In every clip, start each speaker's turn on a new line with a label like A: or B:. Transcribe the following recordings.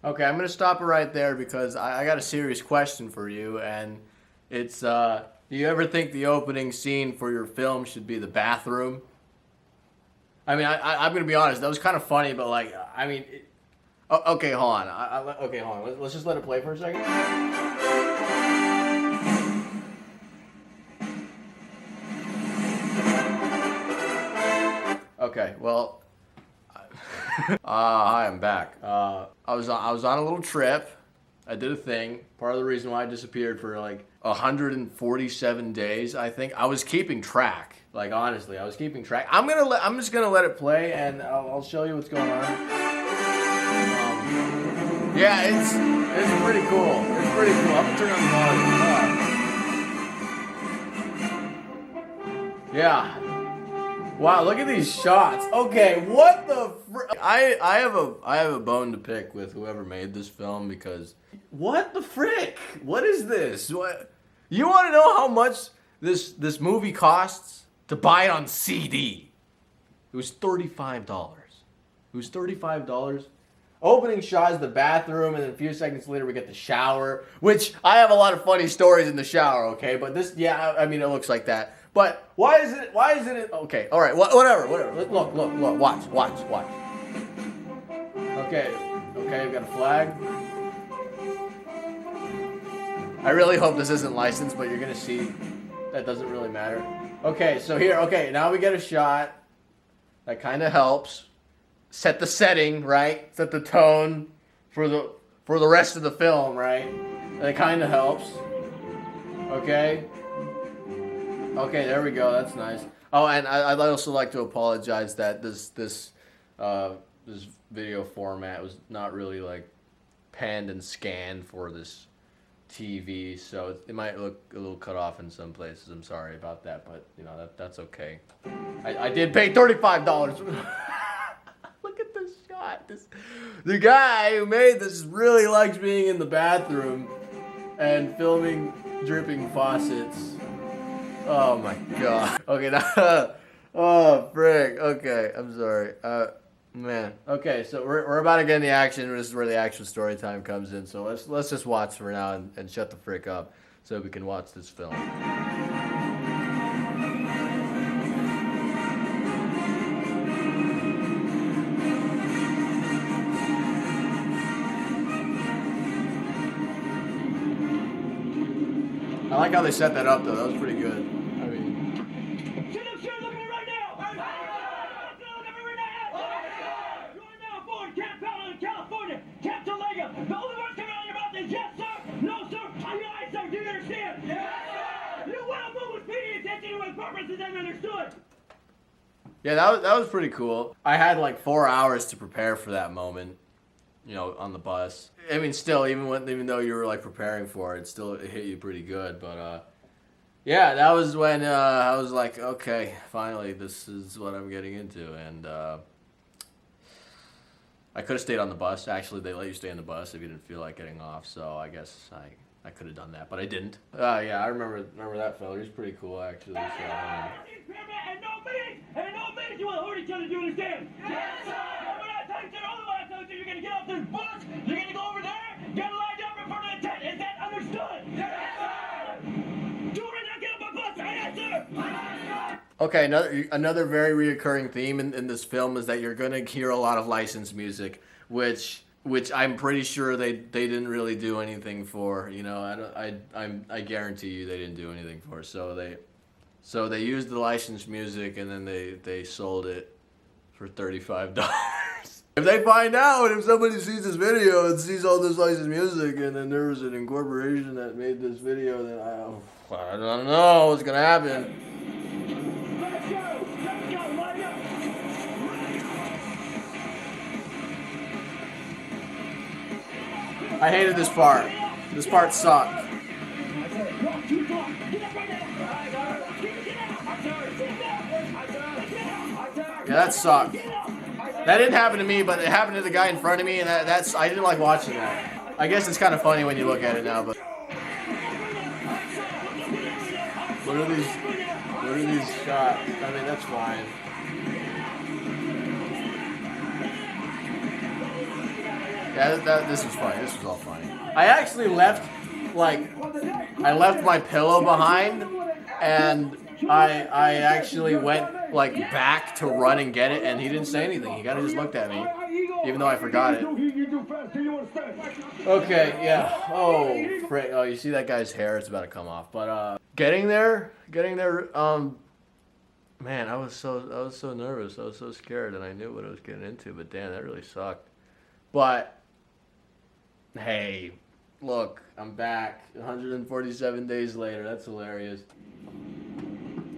A: Okay, I'm gonna stop it right there because I got a serious question for you, and it's do you ever think the opening scene for your film should be the bathroom? I mean, I'm gonna be honest, that was kind of funny, but like, I mean, okay, hold on. Okay, hold on. Let's just let it play for a second. Okay, well, hi, I'm back. I was on a little trip. I did a thing. Part of the reason why I disappeared for like 147 days, I think. I was keeping track. Like honestly, I was keeping track. I'm just gonna let it play, and I'll show you what's going on. Yeah, it's pretty cool. It's pretty cool. I'm gonna turn on the volume. Yeah. Wow, look at these shots. Okay, what the I have a bone to pick with whoever made this film because what the frick? What is this? What? You want to know how much this movie costs? To buy it on CD. It was $35. It was $35. Opening shot is the bathroom, and then a few seconds later we get the shower, which I have a lot of funny stories in the shower, okay? But this, yeah, I mean, it looks like that. But why is it, okay, all right, whatever. Look, watch. Okay, we've got a flag. I really hope this isn't licensed, but you're gonna see that doesn't really matter. Okay, so here, okay, now we get a shot. That kind of helps. Set the setting, right? Set the tone for the rest of the film, right? That kind of helps. Okay. Okay, there we go. That's nice. Oh, and I'd also like to apologize that this video format was not really like panned and scanned for this TV, so it might look a little cut off in some places. I'm sorry about that, but you know that's okay. I did pay $35. Look at this shot. The guy who made this really likes being in the bathroom and filming dripping faucets. Oh my god. Okay, now, oh frick. Okay, I'm sorry. Man. Okay, so we're about to get in the action. This is where the actual story time comes in. So let's just watch for now and shut the frick up so we can watch this film. I like how they set that up though. That was pretty good. Yeah, that was pretty cool. I had like 4 hours to prepare for that moment, you know, on the bus. I mean, still, even though you were like preparing for it, still it hit you pretty good. But yeah, that was when I was like, okay, finally, this is what I'm getting into. And I could have stayed on the bus. Actually, they let you stay on the bus if you didn't feel like getting off. So I guess I could have done that, but I didn't. Yeah, I remember that fella. He's pretty cool, actually. So,
B: and no minute you will hurt each other, do you understand? Yes, sir! And when I tell you otherwise, I tell you you're going to get off this bus, you're going to go over there, get lined up in front of the tent. Is that understood? Yes, sir! Do it right now, get off my bus! Yes, sir!
A: Okay, another very reoccurring theme in this film is that you're going to hear a lot of licensed music, which I'm pretty sure they didn't really do anything for. You know, I guarantee you they didn't do anything for. So they used the licensed music and then they sold it for $35. If they find out, if somebody sees this video and sees all this licensed music and then there was an incorporation that made this video, then I don't know what's gonna happen.
B: Let's go, line up!
A: I hated this part. This part sucked. Yeah, that sucked. That didn't happen to me, but it happened to the guy in front of me, and that's I didn't like watching that. I guess it's kind of funny when you look at it now, but what are these shots? I mean, that's fine. Yeah, this was funny. This was all funny. I actually left, like, I left my pillow behind, and I actually went, like, back to run and get it, and he didn't say anything. He kind of just looked at me, even though I forgot it. Okay, yeah. Oh, frick. Oh, you see that guy's hair? It's about to come off. But getting there. Man, I was so nervous. I was so scared, and I knew what I was getting into. But damn, that really sucked. But hey, look, I'm back. 147 days later. That's hilarious.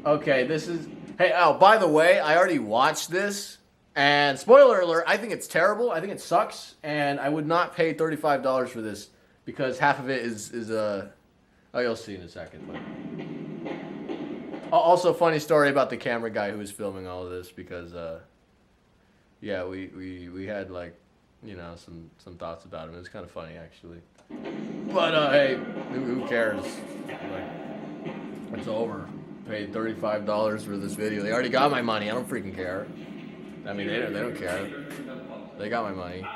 A: Okay, this is. Hey, oh, by the way, I already watched this, and spoiler alert, I think it's terrible. I think it sucks, and I would not pay $35 for this because half of it is oh, you'll see in a second. But. Also, funny story about the camera guy who was filming all of this because, yeah, we had, like, you know, some thoughts about him. It was kind of funny, actually. But, hey, who cares? Like, it's over. Paid $35 for this video. They already got my money. I don't freaking care. I mean, they don't care. They got my money.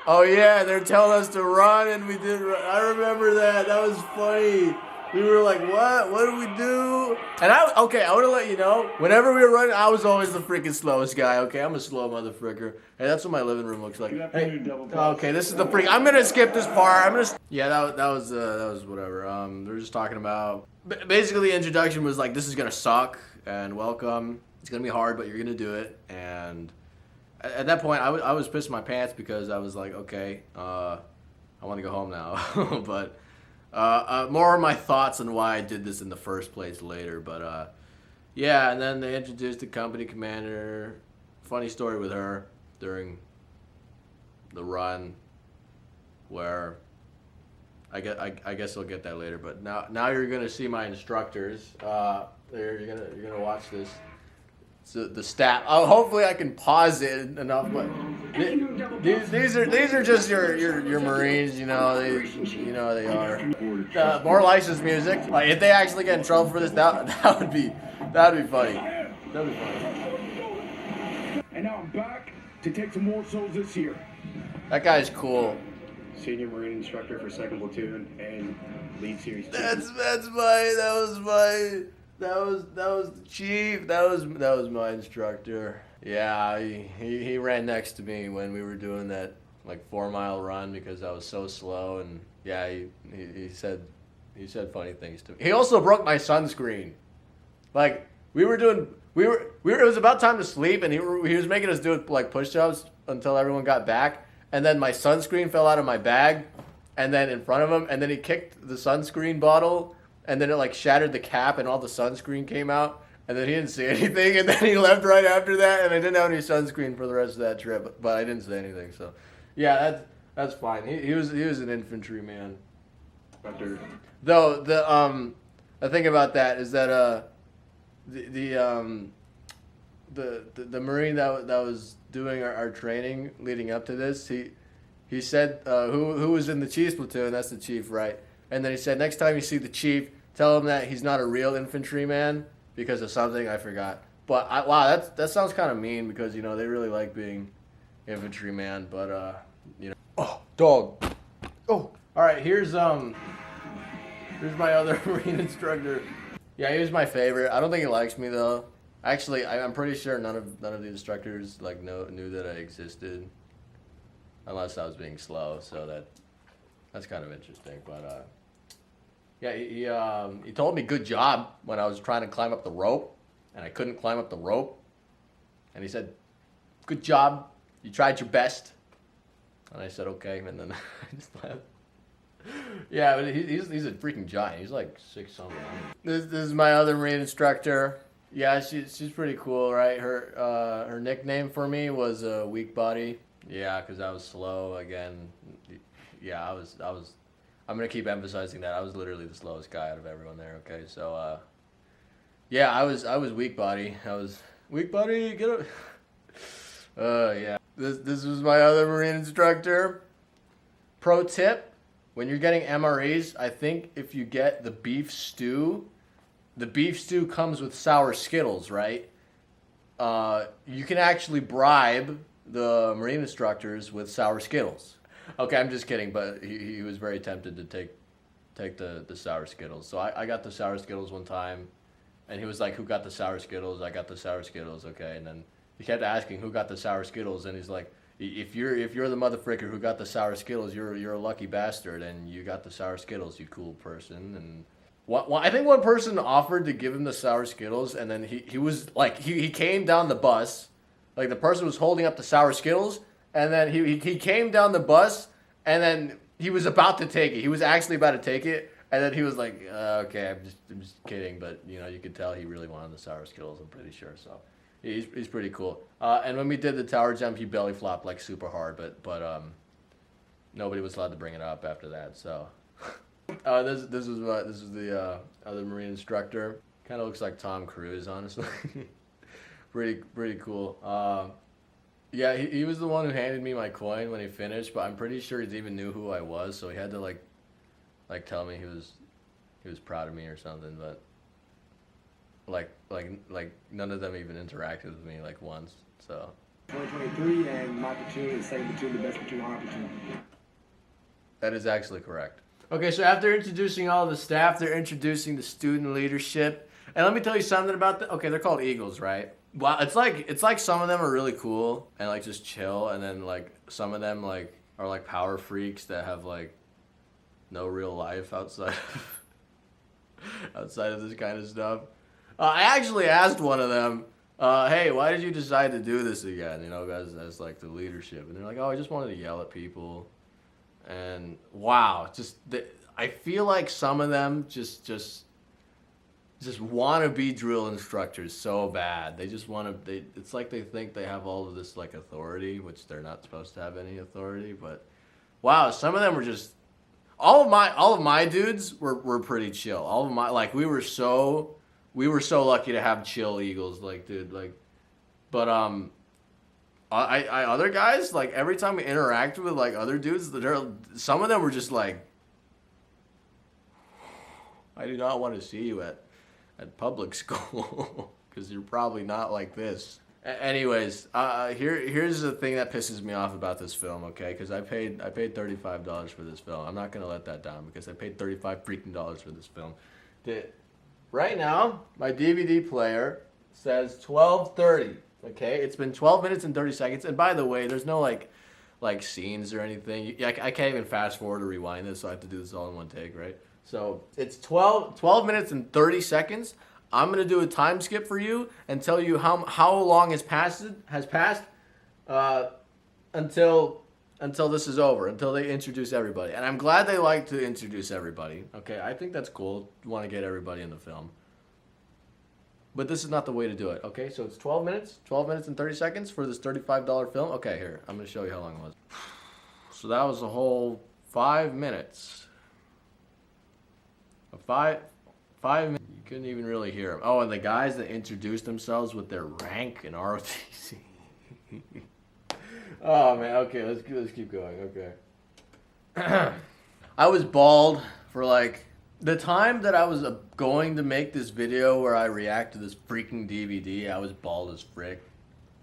A: Oh yeah, they're telling us to run, and we did. I remember that. That was funny. We were like, what? What do we do? And I want to let you know, whenever we were running, I was always the freaking slowest guy. Okay, I'm a slow motherfucker. Hey, that's what my living room looks like. Hey, okay, this is the freak. I'm gonna skip this part. Yeah, that was whatever. We were just talking about. Basically, the introduction was like, this is gonna suck, and welcome. It's gonna be hard, but you're gonna do it, and. At that point, I was pissing my pants because I was like, okay, I want to go home now. But more of my thoughts on why I did this in the first place later. But yeah, and then they introduced the company commander. Funny story with her during the run, where I guess I'll get that later. But now you're gonna see my instructors. You're gonna watch this. So the stat. Oh, hopefully I can pause it enough. But these are just your Marines. You know they are. More licensed music. Like if they actually get in trouble for this, that would be funny. That'd be funny.
C: And now I'm back to take some more souls this year.
A: That guy's cool.
D: Senior Marine instructor for 2nd Platoon and lead series.
A: That was the chief. That was my instructor. Yeah, he ran next to me when we were doing that like 4-mile run because I was so slow, and yeah, he said funny things to me. He also broke my sunscreen. Like it was about time to sleep, and he was making us do like push-ups until everyone got back, and then my sunscreen fell out of my bag, and then in front of him, and then he kicked the sunscreen bottle. And then it like shattered the cap and all the sunscreen came out. And then he didn't say anything. And then he left right after that. And I didn't have any sunscreen for the rest of that trip. But I didn't say anything. So yeah, that's fine. He was an infantryman. Though the thing about that is that the Marine that was doing our training leading up to this, he said who was in the chief's platoon. That's the chief, right? And then he said, next time you see the chief, tell him that he's not a real infantryman because of something I forgot. But wow, that sounds kind of mean because they really like being infantryman. But oh, dog. Oh, all right. Here's my other Marine instructor. Yeah, he was my favorite. I don't think he likes me though. Actually, I'm pretty sure none of the instructors knew that I existed, unless I was being slow. So that's kind of interesting. But yeah, he told me good job when I was trying to climb up the rope, and I couldn't climb up the rope. And he said, good job, you tried your best. And I said, okay, and then I just laughed. Yeah, but he's a freaking giant. He's like 6 something. This is my other Marine instructor. Yeah, she's pretty cool, right? Her nickname for me was Weak Body. Yeah, because I was slow again. Yeah, I was. I'm gonna keep emphasizing that I was literally the slowest guy out of everyone there. Okay, so yeah, I was weak body. I was weak body. Get up. Yeah. This was my other Marine instructor. Pro tip: when you're getting MREs, I think if you get the beef stew, the beef stew comes with sour Skittles, right? You can actually bribe the Marine instructors with sour Skittles. Okay, I'm just kidding, but he was very tempted to take the sour Skittles. So I got the sour Skittles one time, and he was like, "Who got the sour Skittles?" I got the sour Skittles. Okay, and then he kept asking who got the sour Skittles, and he's like, "If you're the motherfricker who got the sour Skittles, you're a lucky bastard, and you got the sour Skittles, you cool person." And I think one person offered to give him the sour Skittles, and then he was like, he came down the bus, like the person was holding up the sour Skittles, and then he came down the bus, and then he was about to take it. He was actually about to take it, and then he was like, "Okay, I'm just kidding," but you know, you could tell he really wanted the sour Skittles. I'm pretty sure. So he's pretty cool. And when we did the tower jump, he belly flopped like super hard, but nobody was allowed to bring it up after that. So. This was the other Marine instructor. Kind of looks like Tom Cruise, honestly. pretty cool. Yeah, he was the one who handed me my coin when he finished, but I'm pretty sure he even knew who I was, so he had to like tell me he was proud of me or something. But like none of them even interacted with me like once. So
D: 2023, and my platoon is second platoon, the best platoon, our platoon.
A: that is actually correct. Okay, so after introducing all of the staff, they're introducing the student leadership. And let me tell you something about okay, they're called Eagles, right? Well, it's like some of them are really cool and like just chill, and then like some of them like are like power freaks that have like no real life outside of this kind of stuff. I actually asked one of them, "Hey, why did you decide to do this again?" You know, as like the leadership, and they're like, "Oh, I just wanted to yell at people." And wow, I feel like some of them just want to be drill instructors so bad. They just want to. It's like they think they have all of this like authority, which they're not supposed to have any authority. But wow, some of them were just. All of my dudes were pretty chill. All of my like we were so lucky to have chill Eagles, like dude, like, but I other guys, like every time we interacted with like other dudes, some of them were just like, "I do not want to see you at public school because you're probably not like this." Anyways, here's the thing that pisses me off about this film, okay? Because I paid $35 for this film. I'm not gonna let that down because I paid $35 freaking dollars for this film. Right now, my DVD player says 12:30. Okay, it's been 12 minutes and 30 seconds. And by the way, there's no like scenes or anything. I can't even fast forward or rewind this, so I have to do this all in one take, right? So it's 12 minutes and 30 seconds. I'm gonna do a time skip for you and tell you how long has passed until this is over, until they introduce everybody. And I'm glad they like to introduce everybody. Okay, I think that's cool. You want to get everybody in the film. But this is not the way to do it, okay? So it's 12 minutes and 30 seconds for this $35 film. Okay, here, I'm gonna show you how long it was. So that was a whole 5 minutes. Five minutes. You couldn't even really hear them. Oh, and the guys that introduced themselves with their rank and ROTC. Oh man, okay, let's keep going. Okay. I was bald for like the time that I was going to make this video where I react to this freaking DVD. I was bald as frick,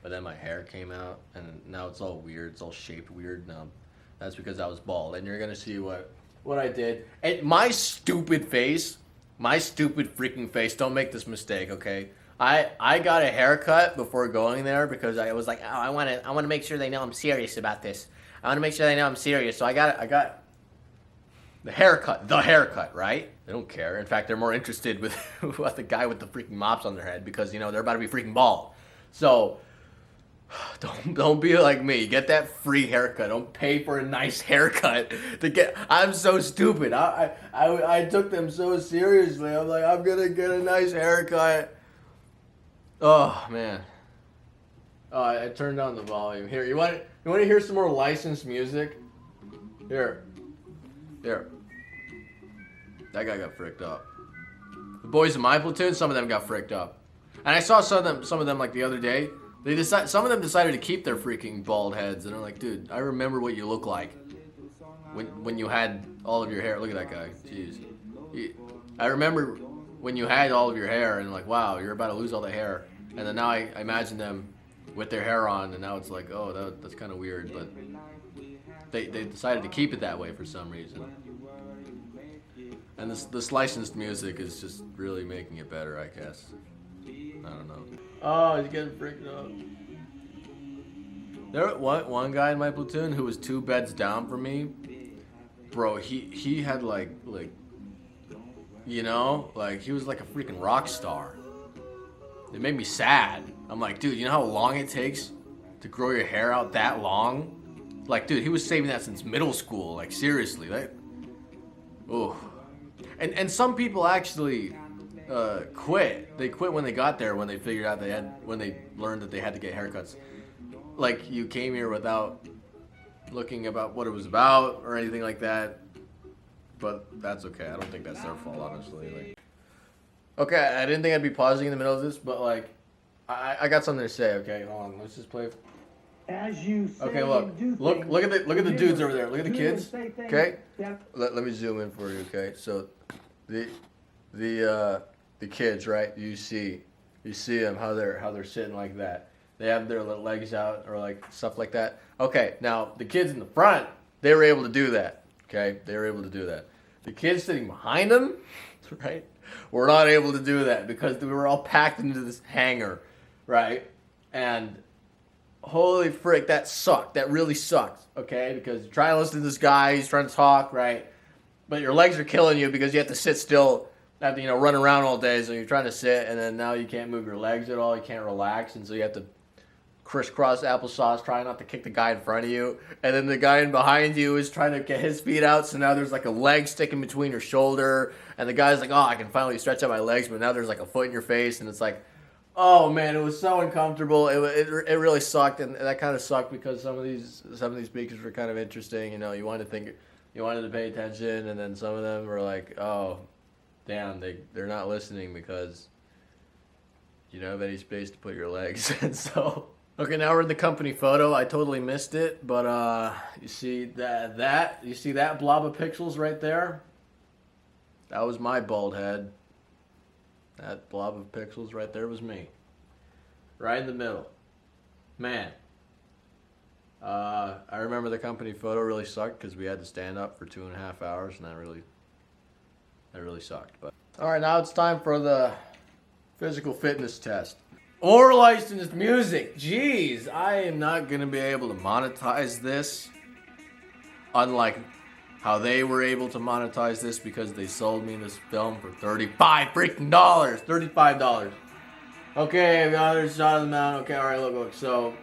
A: but then my hair came out, and now it's all weird. It's all shaped weird now. That's because I was bald, and you're gonna see what I did. And my stupid freaking face. Don't make this mistake, okay? I got a haircut before going there because I was like, oh, I want to make sure they know I'm serious about this. I want to make sure they know I'm serious. So I got the haircut, right? They don't care. In fact, they're more interested with the guy with the freaking mops on their head because, you know, they're about to be freaking bald. So don't be like me. Get that free haircut. Don't pay for a nice haircut to get. I'm so stupid. I took them so seriously. I'm like, I'm gonna get a nice haircut. Oh man. Oh, I turned down the volume. Here, you want to hear some more licensed music? Here. That guy got fricked up. The boys in my platoon, some of them got fricked up. And I saw some of them like the other day. Some of them decided to keep their freaking bald heads, and they're like, dude, I remember what you look like when you had all of your hair. Look at that guy. Jeez. I remember when you had all of your hair and like, wow, you're about to lose all the hair. And then now I imagine them with their hair on, and now it's like, oh, that's kind of weird. But they decided to keep it that way for some reason. And this licensed music is just really making it better, I guess. I don't know. Oh, he's getting freaked out. There one guy in my platoon who was 2 beds down from me. Bro, he had like you know, like he was like a freaking rock star. It made me sad. I'm like, dude, you know how long it takes to grow your hair out that long? Like, dude, he was saving that since middle school. Like, seriously, like, oh. And some people actually quit. They quit when they got there, when they figured out when they learned that they had to get haircuts. Like, you came here without looking about what it was about or anything like that. But that's okay. I don't think that's their fault, honestly. Like, okay, I didn't think I'd be pausing in the middle of this, but like, I got something to say. Okay, hold on. Let's just play.
B: As you say,
A: Okay, look at the dudes over there. Look at the kids. Okay, let me zoom in for you. Okay, so the kids, right? You see them how they're sitting like that. They have their little legs out or like stuff like that. Okay, now the kids in the front, they were able to do that. Okay, they were able to do that. The kids sitting behind them, right, were not able to do that because we were all packed into this hangar, right? And holy frick, that sucked. That really sucked, okay? Because you're trying to listen to this guy, he's trying to talk, right? But your legs are killing you because you have to sit still, have to, you know, run around all day, so you're trying to sit, and then now you can't move your legs at all, you can't relax, and so you have to crisscross applesauce, trying not to kick the guy in front of you, and then the guy in behind you is trying to get his feet out, so now there's like a leg sticking between your shoulder, and the guy's like, oh, I can finally stretch out my legs, but now there's like a foot in your face, and it's like, oh man, it was so uncomfortable. It really sucked, and that kind of sucked because some of these speakers were kind of interesting. You know, you wanted to pay attention, and then some of them were like, oh, damn, they're not listening because you don't have any space to put your legs. And so, okay, now we're in the company photo. I totally missed it, but you see that blob of pixels right there? That was my bald head. That blob of pixels right there was me. Right in the middle. Man. I remember the company photo really sucked because we had to stand up for 2.5 hours, and that really sucked. But alright, now it's time for the physical fitness test. Or licensed music. Jeez, I am not going to be able to monetize this. Unlike how they were able to monetize this because they sold me this film for $35 freaking dollars. $35. Okay, we got another shot of the mountain. Okay, alright, look. So,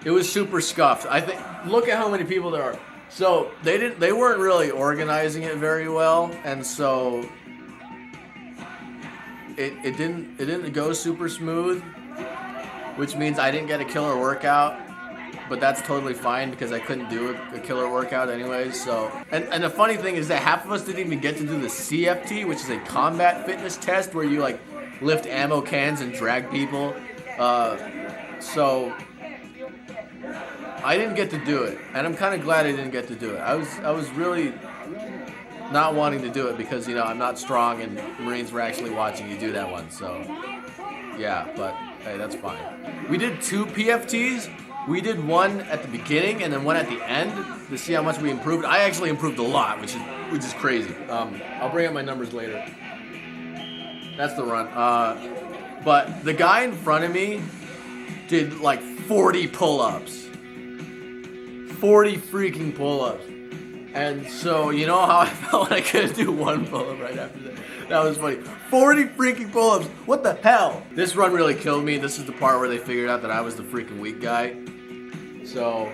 A: it was super scuffed. I think, look at how many people there are. So, they weren't really organizing it very well, and so it didn't go super smooth, which means I didn't get a killer workout. But that's totally fine because I couldn't do a killer workout anyways. So, and the funny thing is that half of us didn't even get to do the CFT, which is a combat fitness test where you like lift ammo cans and drag people. So I didn't get to do it, and I'm kind of glad I didn't get to do it. I was really not wanting to do it because, you know, I'm not strong, and Marines were actually watching you do that one. So yeah, but hey, that's fine. We did 2 PFTs. We did one at the beginning and then one at the end to see how much we improved. I actually improved a lot, which is crazy. I'll bring up my numbers later. That's the run. But the guy in front of me did like 40 pull-ups. 40 freaking pull-ups. And so, you know how I felt when I couldn't do one pull-up right after that? That was funny. 40 freaking pull-ups. What the hell? This run really killed me. This is the part where they figured out that I was the freaking weak guy. So,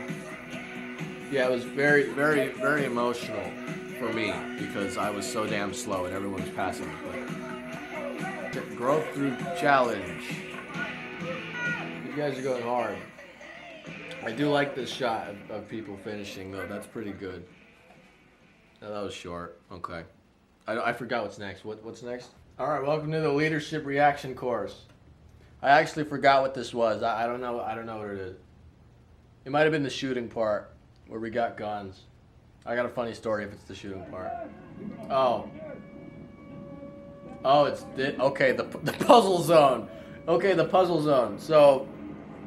A: yeah, it was very, very, very emotional for me because I was so damn slow and everyone was passing me. But growth through challenge. You guys are going hard. I do like this shot of people finishing though. That's pretty good. No, that was short. Okay. I forgot what's next. What's next? All right, welcome to the leadership reaction course. I actually forgot what this was. I don't know what it is. It might have been the shooting part where we got guns. I got a funny story if it's the shooting part. Oh. Oh, okay, the puzzle zone. Okay, the puzzle zone. So,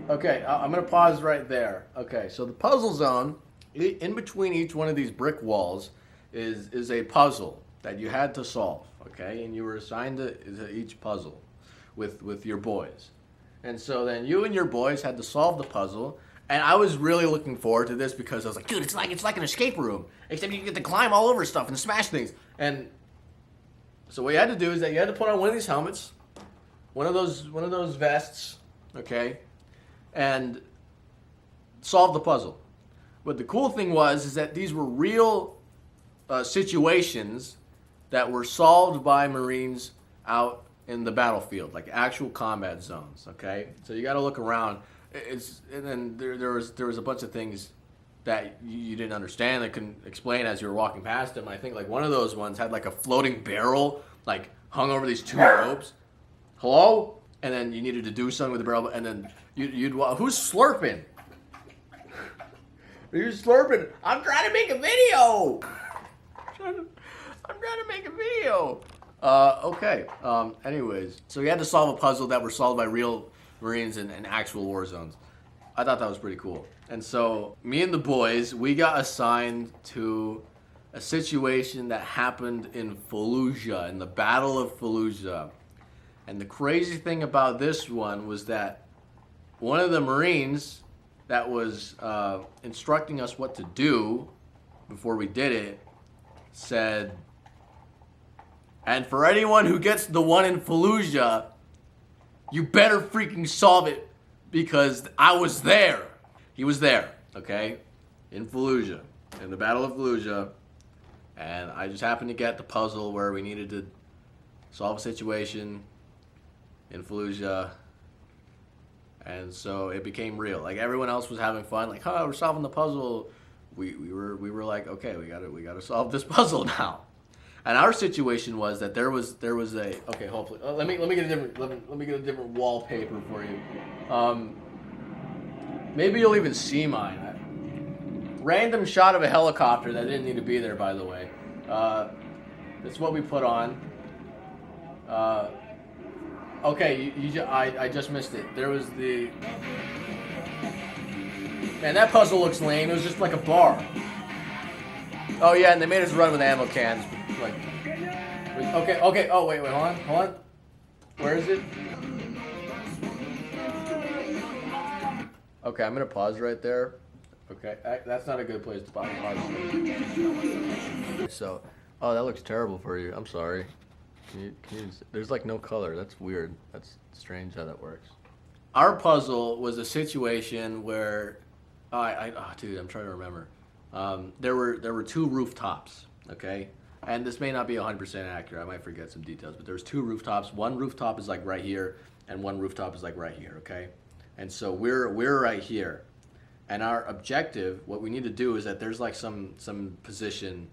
A: okay, I'm gonna pause right there. Okay, so the puzzle zone, in between each one of these brick walls, is a puzzle that you had to solve. Okay, and you were assigned to each puzzle with your boys, and so then you and your boys had to solve the puzzle. And I was really looking forward to this because I was like, dude, it's like an escape room, except you get to climb all over stuff and smash things. And so what you had to do is that you had to put on one of these helmets, one of those vests, okay, and solve the puzzle. But the cool thing is that these were real situations that were solved by Marines out in the battlefield, like actual combat zones. Okay, so you got to look around. And then there was a bunch of things that you didn't understand, that couldn't explain as you were walking past them. I think like one of those ones had like a floating barrel like hung over these two ropes. Hello? And then you needed to do something with the barrel, and then you'd who's slurping? You're slurping. I'm trying to make a video. I'm trying to make a video. Okay. Anyways, so you had to solve a puzzle that were solved by real Marines in actual war zones. I thought that was pretty cool. And so me and the boys, we got assigned to a situation that happened in Fallujah, in the Battle of Fallujah. And the crazy thing about this one was that one of the Marines that was instructing us what to do before we did it said, and for anyone who gets the one in Fallujah, you better freaking solve it because I was there. He was there, okay, in Fallujah, in the Battle of Fallujah, and I just happened to get the puzzle where we needed to solve a situation in Fallujah, and so it became real. Like everyone else was having fun, like, oh, we're solving the puzzle. We were like, okay, we gotta solve this puzzle now. And our situation was that there was a okay. Hopefully, let me get a different wallpaper for you. Maybe you'll even see mine. Random shot of a helicopter that didn't need to be there, by the way. That's what we put on. Okay, I just missed it. There was the man. That puzzle looks lame. It was just like a bar. Oh yeah, and they made us run with ammo cans. Like, okay. Oh wait, hold on. Where is it? Okay, I'm gonna pause right there. Okay, that's not a good place to pause. So, oh, that looks terrible for you. I'm sorry. There's like no color. That's weird. That's strange how that works. Our puzzle was a situation where, dude, I'm trying to remember. There were two rooftops. Okay. And this may not be 100% accurate. I might forget some details, but there's two rooftops. One rooftop is like right here, and one rooftop is like right here, okay? And so we're right here. And our objective, what we need to do is that there's like some position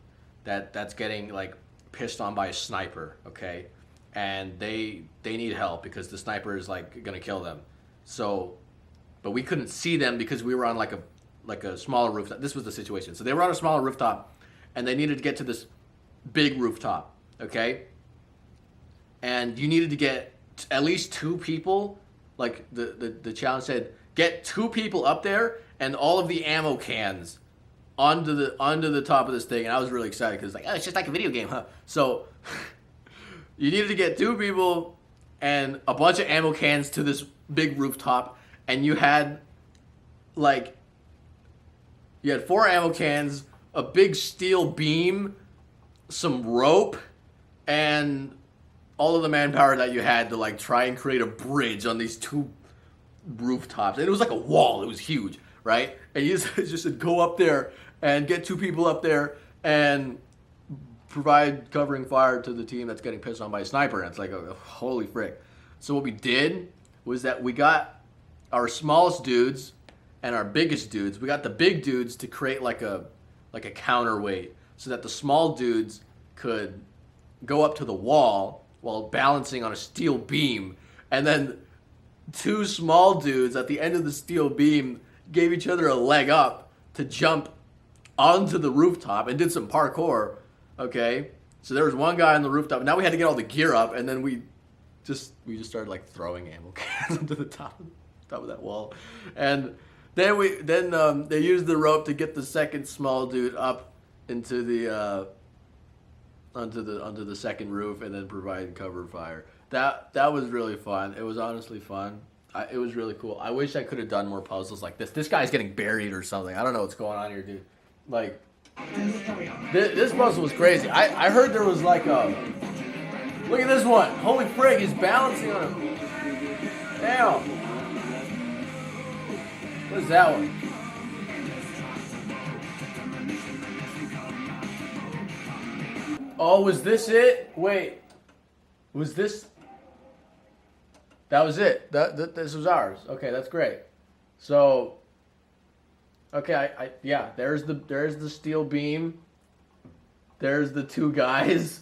A: that's getting like pissed on by a sniper, okay? And they need help because the sniper is like gonna kill them. So, but we couldn't see them because we were on like a smaller rooftop. This was the situation. So they were on a smaller rooftop, and they needed to get to this big rooftop, okay? And you needed to get at least two people, like the challenge said, get two people up there and all of the ammo cans onto the top of this thing. And I was really excited because like, oh, it's just like a video game, huh? So you needed to get two people and a bunch of ammo cans to this big rooftop, and you had 4 ammo cans, a big steel beam, some rope, and all of the manpower that you had to like try and create a bridge on these two rooftops. And it was like a wall. It was huge, right? And you just said go up there and get two people up there and provide covering fire to the team that's getting pissed on by a sniper. And it's like, oh, holy frick. So what we did was that we got our smallest dudes and our biggest dudes. We got the big dudes to create like a counterweight, so that the small dudes could go up to the wall while balancing on a steel beam. And then two small dudes at the end of the steel beam gave each other a leg up to jump onto the rooftop and did some parkour, okay? So there was one guy on the rooftop. Now we had to get all the gear up, and then we just started like throwing ammo cans onto the top of that wall, and then they used the rope to get the second small dude up into the onto the second roof, and then provide cover fire. That was really fun. It was honestly fun. It was really cool. I wish I could have done more puzzles like this. This guy's getting buried or something. I don't know what's going on here, dude. Like, this puzzle was crazy. I heard there was like a... Look at this one. Holy frig, he's balancing on him. Damn. What is that one? Oh, was this it? Wait. Was this... That was it. This was ours. Okay, that's great. So, okay, yeah. There's the steel beam. There's the two guys,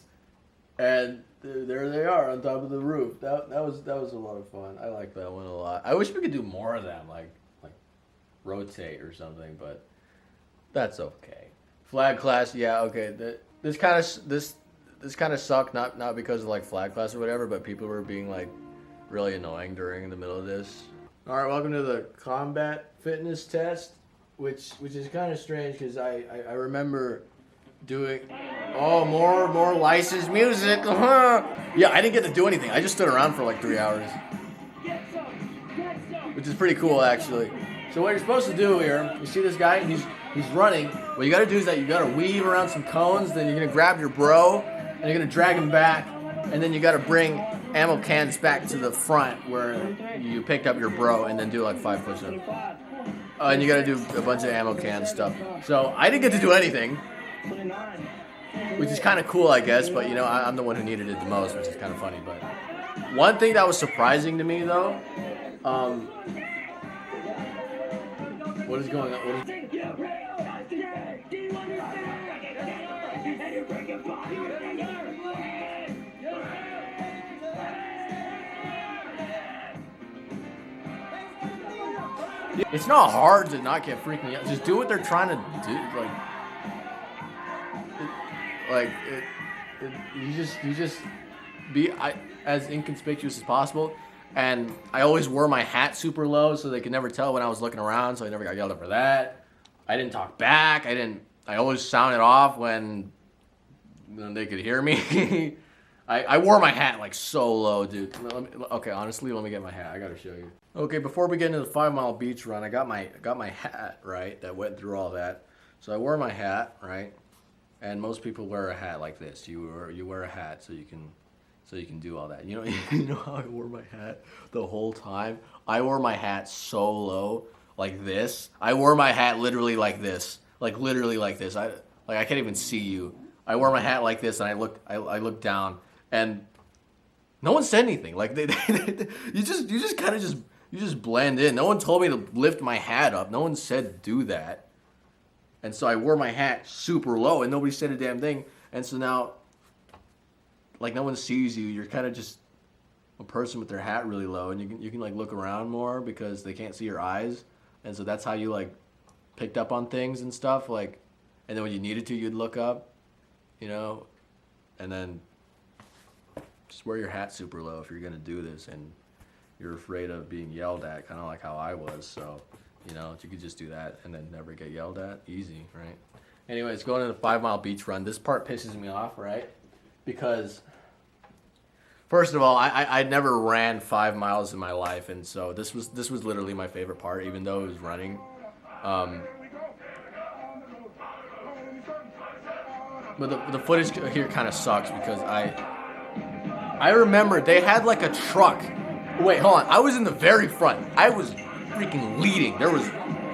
A: and there they are on top of the roof. That was a lot of fun. I like that one a lot. I wish we could do more of them, like rotate or something, but that's okay. Flag class, yeah, okay. This kind of sucked, not because of like flag class or whatever, but people were being like really annoying during the middle of this. All right, welcome to the combat fitness test, which is kind of strange because I remember doing more licensed music. Yeah, I didn't get to do anything. I just stood around for like 3 hours, which is pretty cool actually. So what you're supposed to do here, you see this guy, he's running. What you got to do is that you got to weave around some cones. Then you're gonna grab your bro and you're gonna drag him back, and then you got to bring ammo cans back to the front where you picked up your bro, and then do like 5 push-ups. And you got to do a bunch of ammo can stuff. So I didn't get to do anything, which is kind of cool, I guess. But you know, I'm the one who needed it the most, which is kind of funny. But one thing that was surprising to me, though, what is going on? It's not hard to not get freaking out. Just do what they're trying to do. You just be as inconspicuous as possible. And I always wore my hat super low so they could never tell when I was looking around. So I never got yelled at for that. I didn't talk back. I always sounded off when they could hear me. I wore my hat like so low, dude. Okay, honestly, let me get my hat. I gotta show you. Okay, before we get into the 5 mile beach run, I got my hat, right, that went through all that. So I wore my hat, right? And most people wear a hat like this. You wear a hat so you can do all that. You know how I wore my hat the whole time? I wore my hat so low, like this. I wore my hat literally like this. Like literally like this. I can't even see you. I wore my hat like this, and I looked down, and no one said anything. Like you just kind of just blend in. No one told me to lift my hat up. No one said do that. And so I wore my hat super low, and nobody said a damn thing. And so now, like, no one sees you. You're kind of just a person with their hat really low, and you can like look around more because they can't see your eyes. And so that's how you like picked up on things and stuff. Like, and then when you needed to, you'd look up, you know, and then just wear your hat super low if you're gonna do this, and you're afraid of being yelled at, kind of like how I was. So, you know, you could just do that and then never get yelled at. Easy, right? Anyways, going to the 5 mile beach run. This part pisses me off, right? Because, first of all, I never ran 5 miles in my life, and so this was literally my favorite part, even though it was running. But the footage here kind of sucks because I remember they had like a truck. Wait, hold on. I was in the very front. I was freaking leading. There was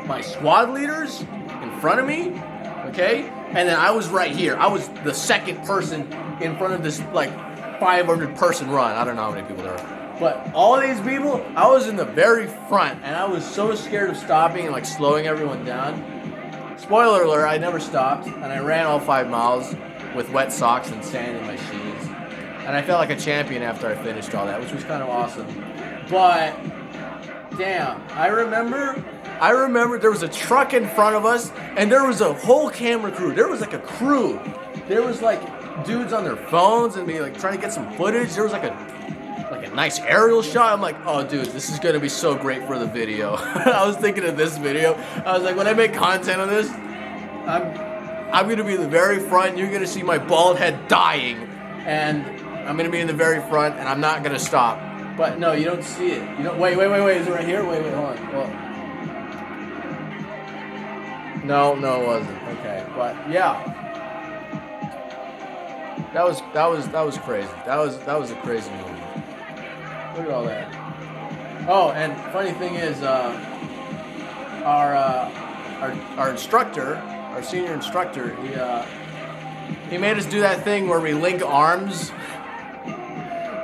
A: my squad leaders in front of me, okay? And then I was right here. I was the second person in front of this like 500 person run. I don't know how many people there are. But all of these people, I was in the very front, and I was so scared of stopping and like slowing everyone down. Spoiler alert, I never stopped, and I ran all 5 miles with wet socks and sand in my shoes. And I felt like a champion after I finished all that, which was kind of awesome. But, damn, I remember there was a truck in front of us, and there was a whole camera crew. There was like a crew. There was like dudes on their phones and be like trying to get some footage. There was like a nice aerial shot. I'm like, oh dude, this is gonna be so great for the video. I was thinking of this video. I was like, when I make content on this, I'm gonna be in the very front. You're gonna see my bald head dying, and I'm gonna be in the very front, and I'm not gonna stop. But no, you don't see it. You don't. Wait. Is it right here? Wait, hold on. Well, no, it wasn't. Okay, but yeah, that was crazy. That was a crazy movie. Look at all that. Oh, and funny thing is, our instructor, our senior instructor, he made us do that thing where we link arms.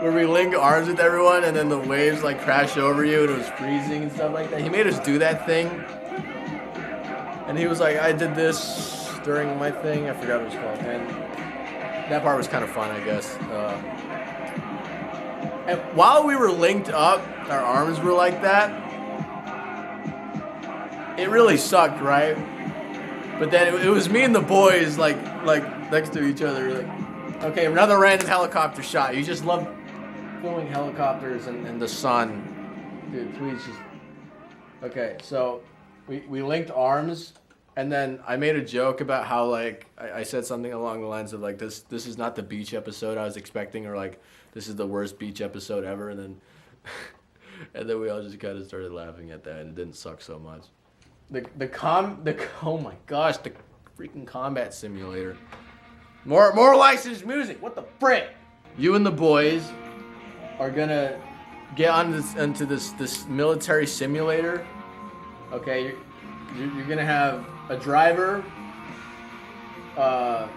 A: Where we link arms with everyone and then the waves like crash over you and it was freezing and stuff like that. He made us do that thing. And he was like, I did this during my thing. I forgot what it was called. And that part was kind of fun, I guess. And while we were linked up, our arms were like that. It really sucked, right? But then it was me and the boys like next to each other. Like, okay, another random helicopter shot. You just love filming helicopters and the sun. Dude, please just... Okay, so we linked arms, and then I made a joke about how, like, I said something along the lines of, like, this is not the beach episode I was expecting, or, like, this is the worst beach episode ever, and then and then we all just kind of started laughing at that, and it didn't suck so much. Oh my gosh, the freaking combat simulator. More licensed music, what the frick? You and the boys are gonna get into this military simulator. Okay, you're gonna have a driver, a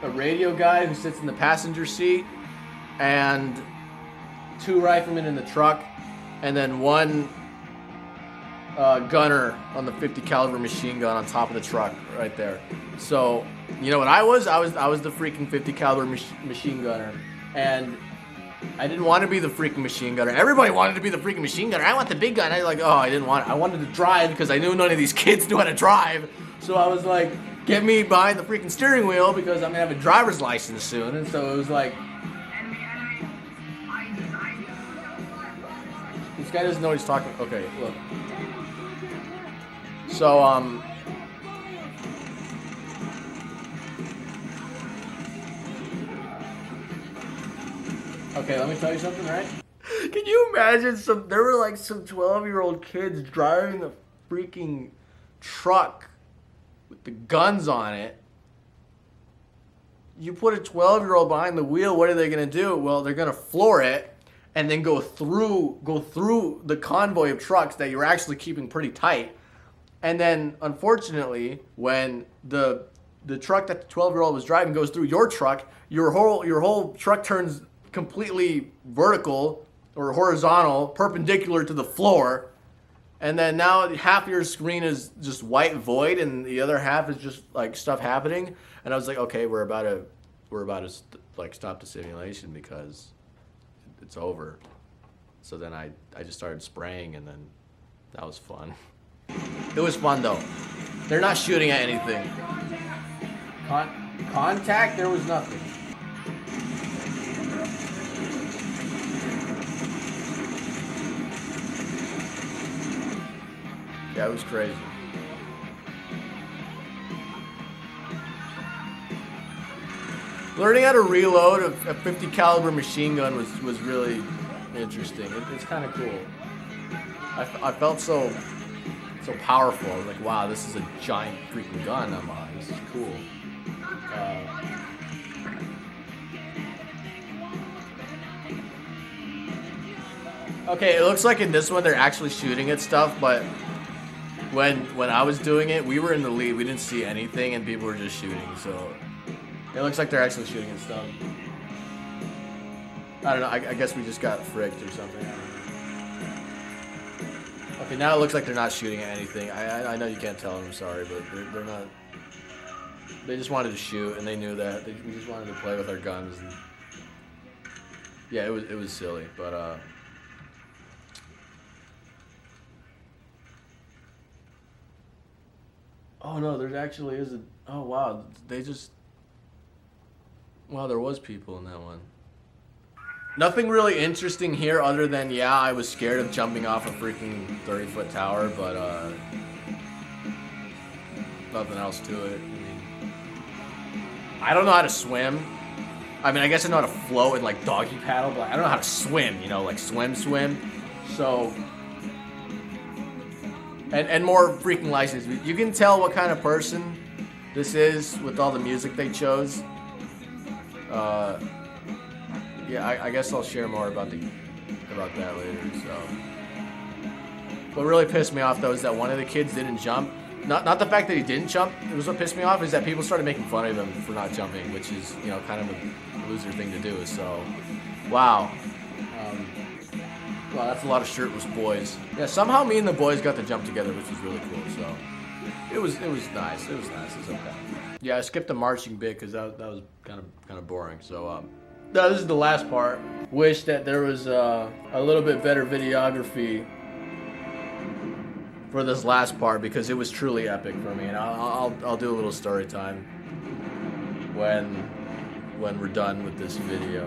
A: radio guy who sits in the passenger seat, and 2 riflemen in the truck, and then 1 gunner on the 50 caliber machine gun on top of the truck right there. So you know what I was? I was the freaking 50 caliber machine gunner, and I didn't want to be the freaking machine gunner. Everybody wanted to be the freaking machine gunner. I want the big gun. I was like, oh, I didn't want it. I wanted to drive because I knew none of these kids knew how to drive. So I was like, get me behind the freaking steering wheel because I'm gonna have a driver's license soon. And so it was like, this guy doesn't know what he's talking. Okay, look. So okay, let me tell you something, right? Can you imagine there were like some 12-year-old kids driving the freaking truck with the guns on it. You put a 12-year-old behind the wheel, what are they gonna do? Well, they're gonna floor it and then go through the convoy of trucks that you're actually keeping pretty tight. And then unfortunately, when the truck that the 12-year-old was driving goes through your truck, your whole truck turns completely vertical or horizontal, perpendicular to the floor, and then now half your screen is just white void and the other half is just like stuff happening. And I was like, okay, we're about to like stop the simulation because it's over. So then I just started spraying, and then that was fun. It was fun though. They're not shooting at anything. Contact? There was nothing. Yeah, it was crazy. Learning how to reload a 50 caliber machine gun was really interesting. It's kind of cool. I felt so powerful. I was like, wow, this is a giant freaking gun I'm on. This is cool. Okay, it looks like in this one they're actually shooting at stuff, but when I was doing it, we were in the lead. We didn't see anything, and people were just shooting. So it looks like they're actually shooting at stuff. I don't know. I guess we just got fricked or something. Okay, now it looks like they're not shooting at anything. I know you can't tell. I'm sorry, but they're not. They just wanted to shoot, and they knew that. We just wanted to play with our guns. And yeah, it was silly, but oh no, there actually is a. Oh wow, they just. Wow, there was people in that one. Nothing really interesting here other than, yeah, I was scared of jumping off a freaking 30-foot tower, but nothing else to it. I mean, I don't know how to swim. I mean, I guess I know how to float and like doggy paddle, but I don't know how to swim, you know, like swim. So, and more freaking license. You can tell what kind of person this is with all the music they chose. Yeah, I guess I'll share more about that later. So, what really pissed me off though is that one of the kids didn't jump. Not the fact that he didn't jump. It was what pissed me off is that people started making fun of him for not jumping, which is, you know, kind of a loser thing to do. So, wow. Wow, that's a lot of shirtless boys. Yeah, somehow me and the boys got to jump together, which was really cool. So, it was nice. It was nice. It's okay. Yeah, I skipped the marching bit because that was kind of boring. So, no, this is the last part. Wish that there was a little bit better videography for this last part because it was truly epic for me, and I'll do a little story time when we're done with this video.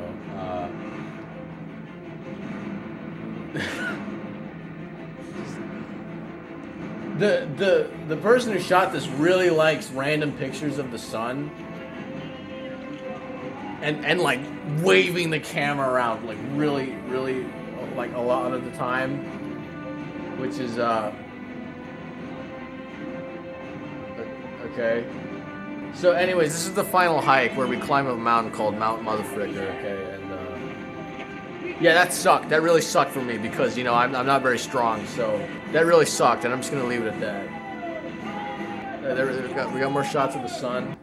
A: The person who shot this really likes random pictures of the sun and like waving the camera around like really like a lot of the time, which is okay. So anyways, this is the final hike where we climb a mountain called Mount Motherfricker, okay, and yeah, that sucked. That really sucked for me because, you know, I'm not very strong, so that really sucked, and I'm just gonna leave it at that. We got more shots of the sun.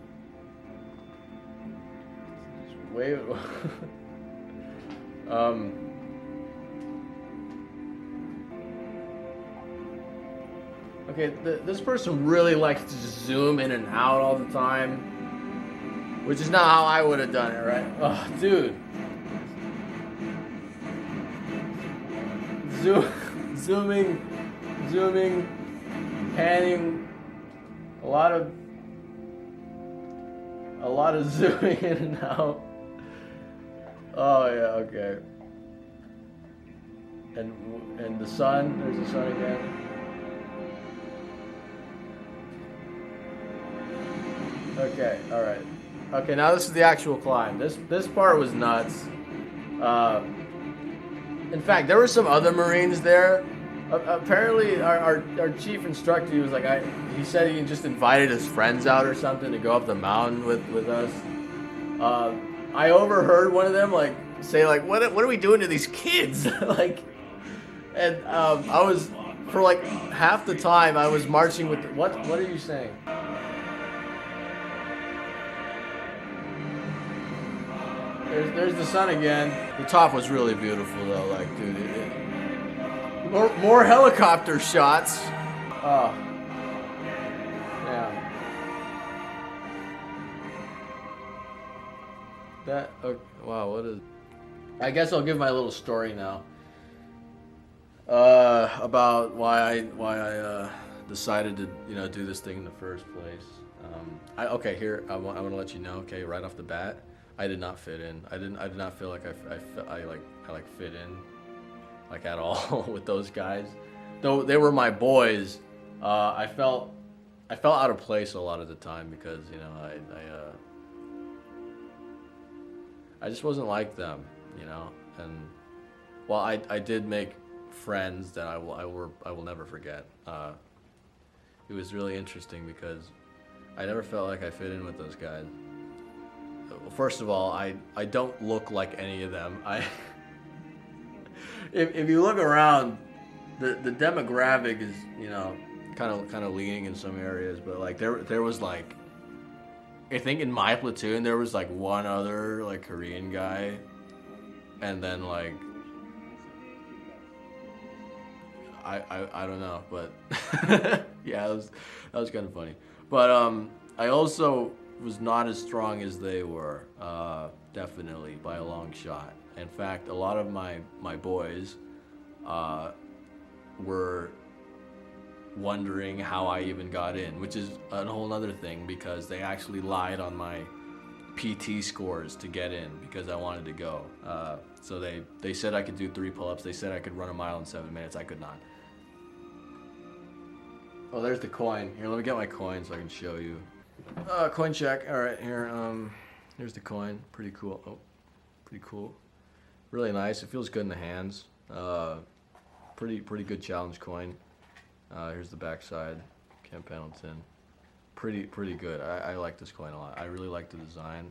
A: Wait. Okay, this person really likes to just zoom in and out all the time, which is not how I would have done it, right? Oh, dude. Zooming, panning, a lot of zooming in and out. Oh yeah, okay. And the sun, there's the sun again. Okay, all right. Okay, now this is the actual climb. This part was nuts. In fact, there were some other Marines there. Apparently, our chief instructor, he was like, he said he just invited his friends out or something to go up the mountain with us. I overheard one of them like say like, what are we doing to these kids? Like, and I was for like half the time I was marching with what are you saying? There's the sun again. The top was really beautiful though, like, dude. More helicopter shots. Oh. Yeah. That, wow, what is... I guess I'll give my little story now. About why I decided to, you know, do this thing in the first place. Okay, here, I want to let you know, okay, right off the bat, I did not fit in. I did not feel like I fit in, like at all with those guys. Though they were my boys, I felt out of place a lot of the time because, you know, I just wasn't like them, you know. And while I did make friends that I will never forget. It was really interesting because I never felt like I fit in with those guys. First of all, I don't look like any of them. If you look around, the demographic is, you know, kind of leaning in some areas, but like there was like, I think in my platoon there was like one other like Korean guy, and then like I don't know, but yeah, that was kind of funny. But I also was not as strong as they were, definitely by a long shot. In fact, a lot of my boys were wondering how I even got in, which is a whole other thing because they actually lied on my PT scores to get in because I wanted to go. So they said I could do 3 pull-ups. They said I could run a mile in 7 minutes. I could not. Oh, there's the coin. Here, let me get my coin so I can show you. Coin check. All right, here. Here's the coin. Pretty cool. Oh, pretty cool. Really nice. It feels good in the hands. Pretty good challenge coin. Here's the back side. Kent Pendleton. Pretty good. I like this coin a lot. I really like the design.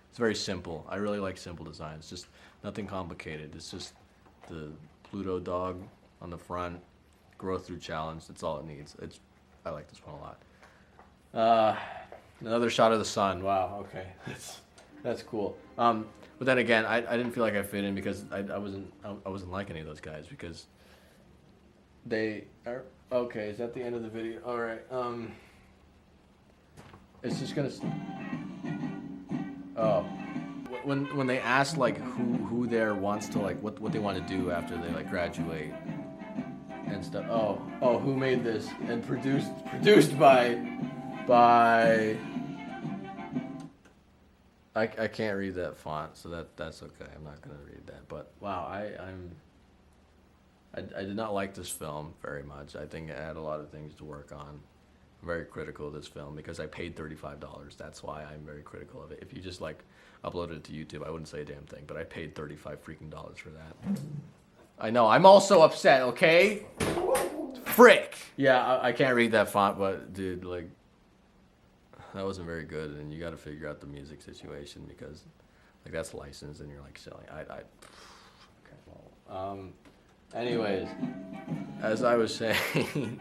A: It's very simple. I really like simple designs. Just nothing complicated. It's just the Pluto dog on the front. Grow through challenge. That's all it needs. I like this one a lot. Another shot of the sun. Wow. Okay. That's cool. But then again, I didn't feel like I fit in because I wasn't like any of those guys because they are okay. Is that the end of the video? All right. It's just gonna. Oh, when they ask like who there wants to like what they want to do after they like graduate and stuff. Oh, who made this and produced by. I can't read that font, so that's okay. I'm not gonna read that. But wow, I did not like this film very much. I think it had a lot of things to work on. I'm very critical of this film because I paid $35. That's why I'm very critical of it. If you just like uploaded it to YouTube, I wouldn't say a damn thing. But I paid $35 freaking dollars for that. I know. I'm also upset. Okay. Frick. Yeah, I can't read that font, but dude, like. That wasn't very good, and you got to figure out the music situation because, like, that's licensed, and you're like selling. Okay, well, anyways, as I was saying,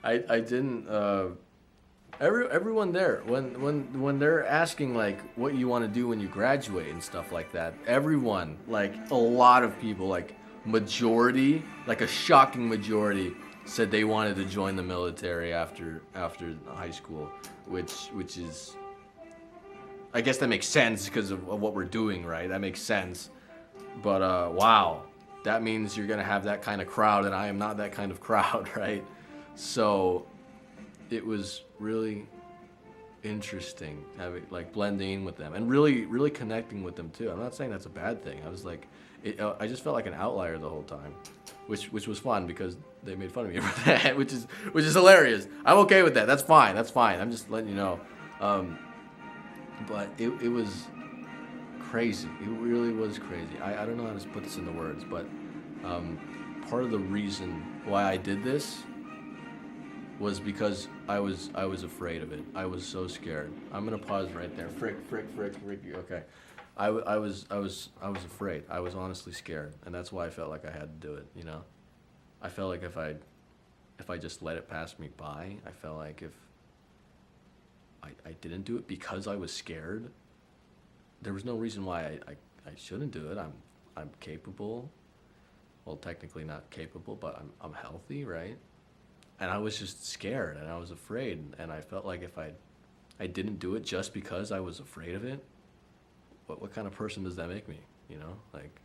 A: I didn't. Everyone there when they're asking like what you want to do when you graduate and stuff like that, everyone, like a lot of people, like majority, like a shocking majority, said they wanted to join the military after high school. Which is, I guess that makes sense because of what we're doing, right? That makes sense. But wow, that means you're gonna have that kind of crowd, and I am not that kind of crowd, right? So it was really interesting having like blending with them and really connecting with them too. I'm not saying that's a bad thing. I was like, I just felt like an outlier the whole time, which was fun because they made fun of me for that, which is hilarious. I'm okay with that. That's fine. I'm just letting you know. But it was crazy. It really was crazy. I don't know how to put this into words, but part of the reason why I did this was because I was afraid of it. I was so scared. I'm gonna pause right there. Frick. Okay. I was afraid. I was honestly scared, and that's why I felt like I had to do it. You know, I felt like if I just let it pass me by, I felt like if I didn't do it because I was scared, there was no reason why I shouldn't do it. I'm capable. Well, technically not capable, but I'm healthy, right? And I was just scared, and I was afraid, and I felt like if I didn't do it just because I was afraid of it, what kind of person does that make me, you know? Like,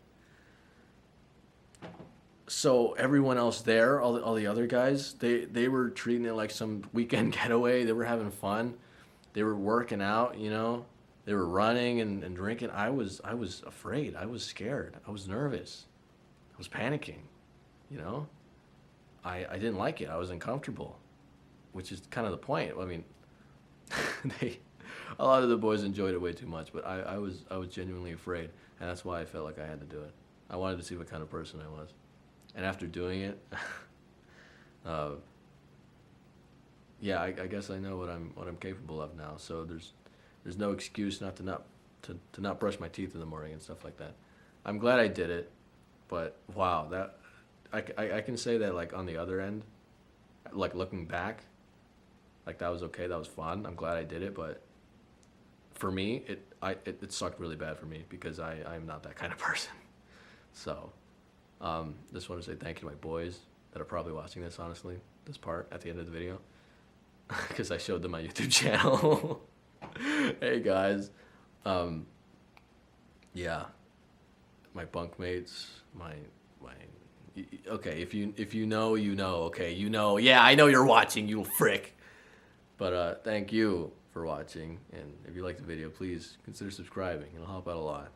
A: so everyone else there, all the other guys, they were treating it like some weekend getaway. They were having fun. They were working out, you know? They were running and drinking. I was afraid. I was scared. I was nervous. I was panicking, you know? I didn't like it. I was uncomfortable, which is kind of the point. I mean, a lot of the boys enjoyed it way too much, but I was genuinely afraid, and that's why I felt like I had to do it. I wanted to see what kind of person I was, and after doing it, yeah, I guess I know what I'm capable of now. So there's no excuse not to not brush my teeth in the morning and stuff like that. I'm glad I did it, but wow, that I can say that like on the other end, like looking back, like that was okay, that was fun. I'm glad I did it, but for me, it sucked really bad for me because I'm not that kind of person. So, just want to say thank you to my boys that are probably watching this, honestly, this part at the end of the video, because I showed them my YouTube channel. Hey guys, yeah, my bunkmates, my okay, if you know, you know, okay, you know, yeah, I know you're watching, you frick. But thank you for watching. And if you like the video, please consider subscribing. It'll help out a lot.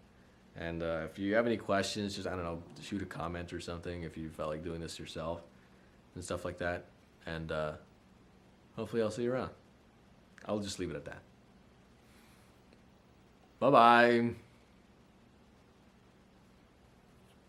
A: And if you have any questions, just, I don't know, shoot a comment or something if you felt like doing this yourself and stuff like that. And hopefully I'll see you around. I'll just leave it at that. Bye-bye.